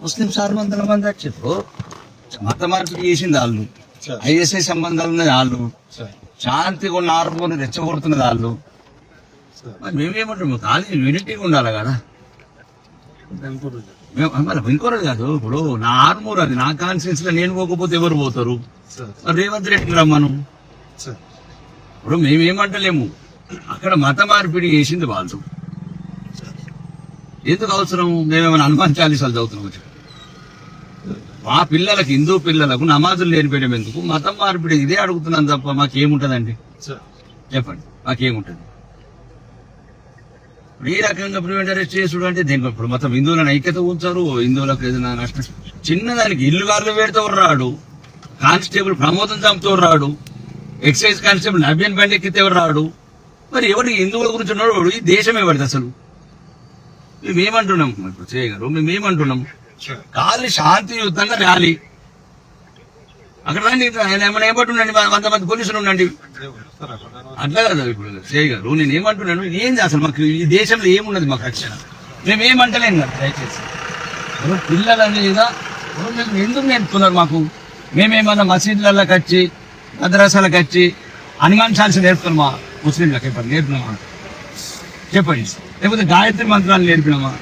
ముస్లిం 600 మంది వచ్చారు. మత మార్పిడి చేసింది వాళ్ళు, ఐఎస్ఐ సంబంధాలు ఉన్నది వాళ్ళు, శాంతిగా ఉన్న ఆరోపణ రెచ్చగొడుతున్నది వాళ్ళు. మేమేమంటాము, కాలేజీ యూనిటీగా ఉండాలి కదా. ఇంకోరది కాదు, ఇప్పుడు నా ఆర్మూర్ అది నా కాన్ఫిడెన్స్ లో నేను పోకపోతే ఎవరు పోతారు? రేవంత్ రెడ్డిని రమ్మను. ఇప్పుడు మేమేమంటలేము, అక్కడ మత మార్పిడి చేసింది వాళ్ళు. ఎందుకు అవసరం? మేమేమైనా హనుమాన్ చాలీసాలు చదువుతున్నాం? మా పిల్లలకు, హిందూ పిల్లలకు నమాజులు నేర్పేయడం ఎందుకు? మతం మార్పిడి ఇదే అడుగుతున్నాను తప్ప మాకేముంటదండి? చెప్పండి, మాకేముంటది? ఈ రకంగా ప్రివెంట్ అరెస్ట్ చేసుడు అంటే దేనికి? ఇప్పుడు మొత్తం హిందువులను ఐక్యత ఉంచారు, హిందువులకు ఏదైనా నష్టం. చిన్నదానికి ఇల్లు గారులు పెడితే రాడు, కానిస్టేబుల్ ప్రమోదం చంపుతూ రాడు, ఎక్సైజ్ కానిస్టేబుల్ నవ్యన్ బండి ఎక్కితే రాడు. మరి ఎవరికి హిందువుల గురించి ఉన్నాడు? ఈ దేశం ఎవరిది అసలు? మేమేమంటున్నాం ఇప్పుడు చేయగారు, మేమేమంటున్నాం, కాలి శాంతియుతంగా ర్యాలీ అక్కడ రండి. ఏమైనా ఏమంటుండండి, 100 మంది పోలీసులు ఉండండి. అట్లా కదా ఇప్పుడు చేయగారు. నేను ఏమంటున్నాను, ఏంది అసలు మాకు ఈ దేశంలో ఏమున్నది మాకు రక్షణ? మేమేమంటలేం కదా. దయచేసి పిల్లల మీద ఎందుకు నేర్పుతున్నారు మాకు? మేమేమన్నా మసీదులకు వచ్చి, మద్రసాలకు వచ్చి హనుమాన్ చాలీసా నేర్పుతున్నాం మా ముస్లింలకు? చెప్పండి, నేర్పినామా? చెప్పండి. లేకపోతే గాయత్రి మంత్రాలు నేర్పినామా?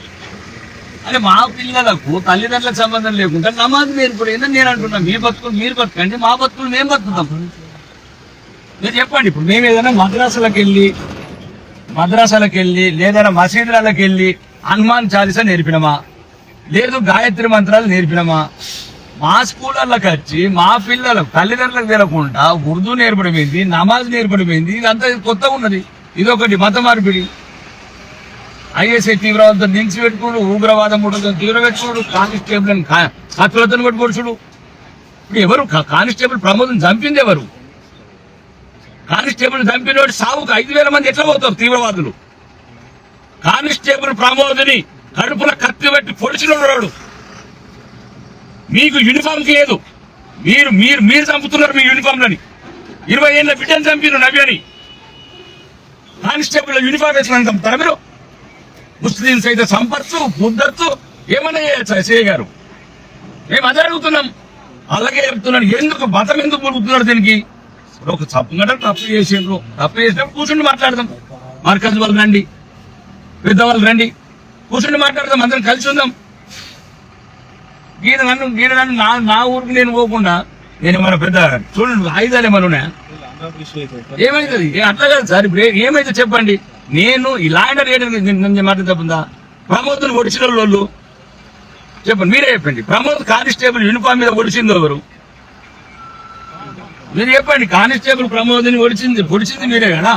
అంటే మా పిల్లలకు తల్లిదండ్రులకు సంబంధం లేకుండా నమాజ్ నేర్పడేదని నేను అంటున్నా. మీ బతుకులు మీరు బతకండి, మా బతుకులు మేము బతుకుతాం. మీరు చెప్పండి. ఇప్పుడు మేము ఏదైనా మద్రాసాలకు వెళ్ళి లేదైనా మసీదులకు వెళ్ళి హనుమాన్ చాలీసా నేర్పినమా? లేదు గాయత్రి మంత్రాలు నేర్పినమా? మా స్కూళ్ళకి వచ్చి మా పిల్లలకు తల్లిదండ్రులకు తెలకుండా ఉర్దూ నేర్పడమైంది, నమాజ్ నేర్పడమైంది. ఇదంతా కొత్తగా ఉన్నది. ఇదొకటి మత మార్పిడి. ఐఎస్ఐ తీవ్రవాదంతో లింక్స్ పెట్టుకోడు, ఉగ్రవాదం తీవ్ర పెట్టుకోడు, కానిస్టేబుల్ కత్తులతో కొట్టుకోడు. ఇప్పుడు ఎవరు కానిస్టేబుల్ ప్రమోదం చంపింది? ఎవరు కానిస్టేబుల్ చంపినోడు? సావుకు 5,000 మంది ఎట్లా పోతారు తీవ్రవాదులు? కానిస్టేబుల్ ప్రమోదని కడుపుల కత్తి పెట్టి పొడిచినోడు. మీకు యూనిఫామ్కి లేదు, మీరు చంపుతున్నారు మీ యూనిఫామ్లని. 20 ఏళ్ళ బిడ్డను చంపిన నవ్యని కానిస్టేబుల్ యూనిఫామ్ వేసిన చంపుతారా మీరు? ముస్లింస్ అయితే చంపచ్చు, బుద్ధచ్చు, ఏమన్నా చేయగారు. మేము అదే అడుగుతున్నాం, అలాగే చెప్తున్నాను. ఎందుకు మతం ఎందుకు పుడుతున్నారు దీనికి? ఒక తప్పు చేసినప్పుడు కూర్చుండి మాట్లాడదాం. మార్కజ్ వాళ్ళు రండి, పెద్దవాళ్ళు రండి, కూర్చుండి మాట్లాడదాం, అందరం కలిసి ఉందాం. గీడ నన్ను నా ఊరికి నేను పోకుండా నేను మన పెద్ద చూడండి ఆయుధాలు ఏమైనా ఉన్నాయా? ఏమైతుంది? అట్లా కాదు సార్. ఇప్పుడు ఏమైతే చెప్పండి. నేను ఇలా మాట తప్పుందా? ప్రమోద్ని ఒడిచిన వాళ్ళు చెప్పండి, మీరే చెప్పండి. ప్రమోద్ కానిస్టేబుల్ యూనిఫామ్ మీద ఒడిచింది ఎవరు? మీరు చెప్పండి. కానిస్టేబుల్ ప్రమోద్ని పొడిచింది మీరే కదా.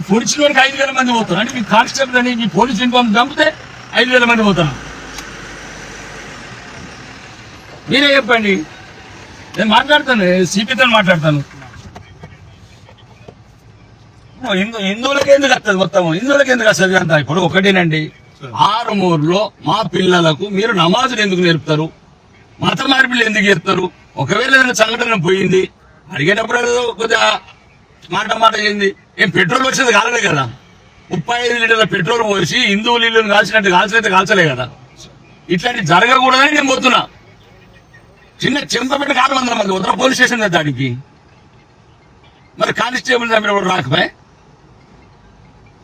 పొడిచిన వారికి 5,000 మంది పోతారు. అంటే మీ కానిస్టేబుల్ అని మీ పోలీస్ యూనిఫామ్ చంపితే 5,000 మంది పోతారు. మీరే చెప్పండి. నేను మాట్లాడతాను, సిపితో మాట్లాడతాను. హిందువులకి ఎందుకు వస్తుంది? మొత్తం హిందువులకి ఎందుకు వస్తుంది అంతా? ఇప్పుడు ఒకటేనండి, ఆరుమూరులో మా పిల్లలకు మీరు నమాజులు ఎందుకు నేర్పుతారు? మత మార్పిళ్ళు ఎందుకు చేస్తారు? ఒకవేళ ఏదైనా సంఘటన పోయింది అడిగేటప్పుడు కొద్దిగా మాట అయింది. ఏం పెట్రోల్ వచ్చేది కాలే కదా. 35 లీటర్ల పెట్రోల్ పోసి హిందువులు ఇల్లు కాల్చినట్టు కాల్చలే కదా. ఇట్లాంటి జరగకూడదని నేను పోతున్నా. చిన్న చెంపపెట్టి 600 మంది ఉత్తర పోలీస్ స్టేషన్ దానికి. మరి కానిస్టేబుల్ చంపినప్పుడు రాకపోయి,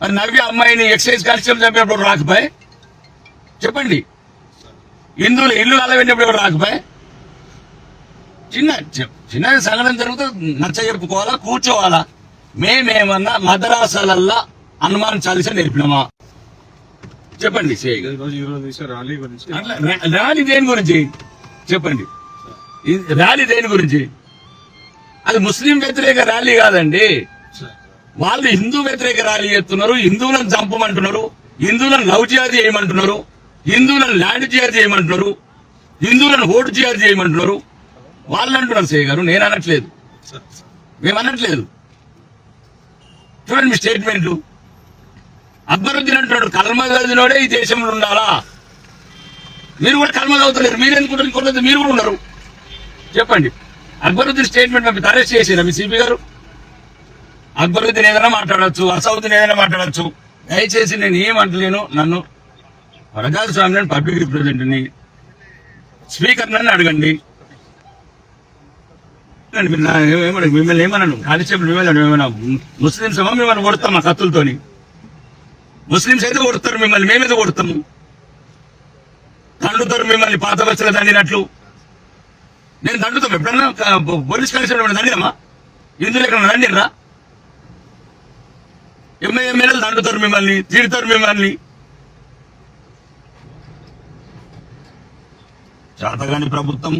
మరి నవ్య అమ్మాయిని ఎక్సైజ్ కానిస్టేబుల్ చంపినప్పుడు రాకపోయి, చెప్పండి. హిందువులు ఇల్లు అలవెట్టినప్పుడు రాకపోయి, చిన్న సంఘటన జరుగుతూ నచ్చ చెప్పుకోవాలా, కూర్చోవాలా? మేమేమన్నా మద్రాసాలల్లా హనుమాన్ చాలీసా నేర్పినామా? చెప్పండి. ర్యాలీ దేని గురించి చెప్పండి? ర్యాలీ దేని గురించి? అది ముస్లిం వ్యతిరేక ర్యాలీ కాదండి. వాళ్ళు హిందూ వ్యతిరేక ర్యాలీ చేస్తున్నారు. హిందువులను చంపమంటున్నారు, హిందువులను లవ్ జిహాద్ చేయమంటున్నారు, హిందువులను ల్యాండ్ జిహాద్ చేయమంటున్నారు, హిందువులను ఓటు జిహాద్ చేయమంటున్నారు. వాళ్ళు అంటున్నారు సేయ్ గారు, నేను అనట్లేదు, మేము అనట్లేదు. చూడండి మీ స్టేట్మెంట్లు. అక్బరుద్దీన్ అంటున్నాడు కల్మా చదివినోడే ఈ దేశంలో ఉండాలా? మీరు కూడా కల్మా చదువుతలేరు. మీరు ఎందుకుంటారు? మీరు కూడా ఉన్నారు. చెప్పండి. అక్బరుద్దీన్ స్టేట్మెంట్ పంపి అరెస్ట్ చేసిరా మీ సిపి గారు? అక్బరుద్దీన్ ఏదైనా మాట్లాడచ్చు, అసౌద్దీన్ ఏదైనా మాట్లాడచ్చు. దయచేసి నేను ఏమంటలేను. నన్ను ప్రజాస్వామ్యాన్ని పబ్లిక్ రిప్రజెంటేటివ్ని స్పీకర్ నన్ను అడగండి. మిమ్మల్ని ఏమన్నాను కానిస్టేబుల్ మిమ్మల్ని ఏమన్నా ముస్లింస్ ఏమో మిమ్మల్ని కొడతాం ఆ కత్తులతోని. ముస్లింస్ అయితే కొడతారు మిమ్మల్ని, మేమేదో కొడతాము. దండుతారు మిమ్మల్ని పాత బస్సులో దండినట్లు. నేను దండుతాం ఎప్పుడన్నా పోలీస్ కానిస్టేబుల్ దండినమ్మా? ఇందులో ఎక్కడ దండినరా? ఎమ్మెల్యేలు దండుతారు మిమ్మల్ని, తిడతారు మిమ్మల్ని. చేతగాని ప్రభుత్వం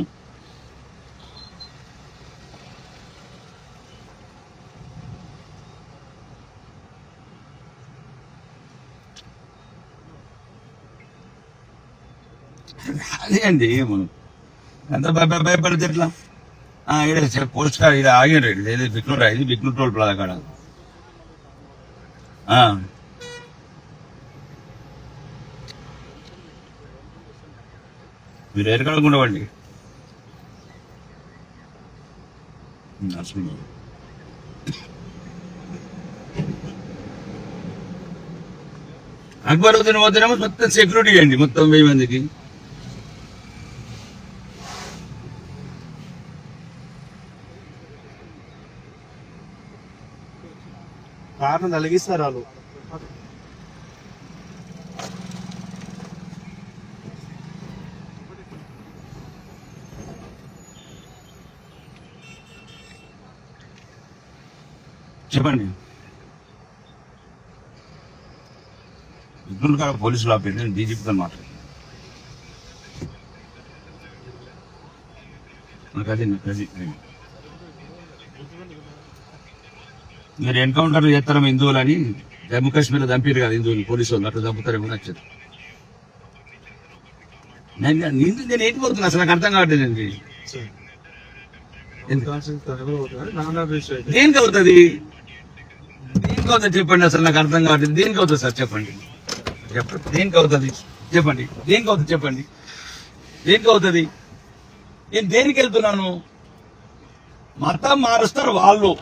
అదే అండి. ఎంత భయపడితే ఎట్లా? ఇక్కడ పోస్ట్ కార్డ్ ఇక్కడ ఆగిన ఇది బిక్నూరు, ఇది బిక్నూరు టోల్ ప్లాజా కాడ. మీరు ఎరకడకుండవండి. అక్బరుద్దీన్ వద్దనేమో మొత్తం సెక్యూరిటీ అండి, మొత్తం 1000 మందికి. కారణం తొలగిస్తారు వాళ్ళు. చెప్పండి. విఘ్నులు కాడ పోలీసులు ఆపేది, నేను డీజీపీతో మాట్లాడు. మీరు ఎన్కౌంటర్ చేస్తారేమో హిందువులు అని జమ్మూ కాశ్మీర్లో చంపారు కదా హిందువులు, పోలీసు వాళ్ళు అట్లా చంపుతారేమో నచ్చదు. నేను ఏంటి పోతున్నా అసలు నాకు అర్థం కావట్లేదు. దేనికి అవుతుంది? దేనికి అవుతుంది చెప్పండి, అసలు నాకు అర్థం కావట్లేదు. దేనికి అవుతుంది సార్ చెప్పండి, చెప్పండి దేనికి అవుతుంది చెప్పండి, దేనికి అవుతుంది చెప్పండి, దేనికి అవుతుంది? నేను దేనికి వెళ్తున్నాను? మతం మారుస్తారు వాళ్ళు,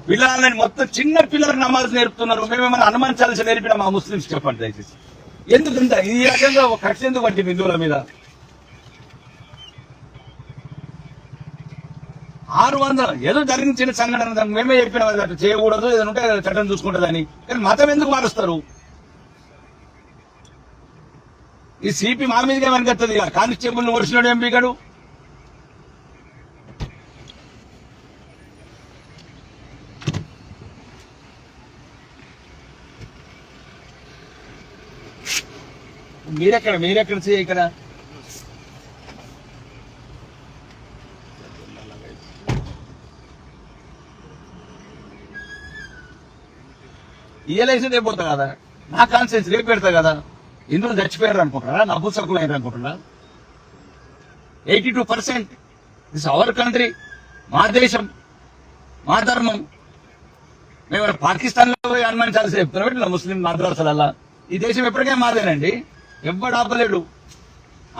పిల్లలని మొత్తం చిన్న పిల్లలకు నమాజ్ నేర్పుతున్నారు. మేమేమైనా అనుమానించాల్సి నేర్పినా మా ముస్లింస్ చెప్పండి దయచేసి. ఎందుకంత ఈ రకంగా కక్ష ఎందుకు పట్టింది హిందువుల మీద? 600 ఏదో జరిగిన చిన్న సంఘటన మేమే చెప్పిన అట్లా చేయకూడదు, ఏదైనా ఉంటే చట్టం చూసుకుంటుందని. కానీ మతం ఎందుకు మారుస్తారు? ఈ సిపి మా మీదకే వెనకత్తది. కానిస్టేబుల్ వర్షినాడు ఎంపీ గారు. మీరెక్కడ చేయ ఇక్కడ ఈఎల్ఐసీ రేపు పోతా కదా, నా కాన్సెన్స్ రేపు పెడతా కదా. ఇందులో చచ్చిపోయారు అనుకుంటారా? నపుంసకులు అయ్యారు అనుకుంటున్నా? 82% దిస్ అవర్ కంట్రీ, మా దేశం, మా ధర్మం. మేము పాకిస్తాన్ లో పోయి అనుమానించాల్సి చెప్తున్నా ముస్లిం మాద్రాసాలల్లా. ఈ దేశం ఎప్పటికైనా మాదేనండి, ఎవ్వడు ఆపలేడు.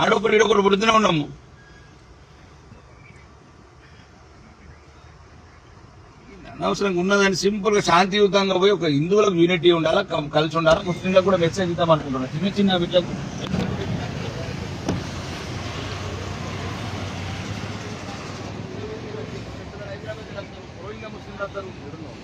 ఆడొకరు ఇడొకరు పుడుతూనే ఉన్నాము. అనవసరంగా ఉన్నదని సింపుల్ గా శాంతియుతంగా పోయి ఒక హిందువులకు యూనిటీ ఉండాలా, కలిసి ఉండాలా. ముస్లింలకు కూడా మెసేజ్ ఇద్దాం అనుకుంటున్నాను. చిన్న చిన్న వీటికి ముస్లింలు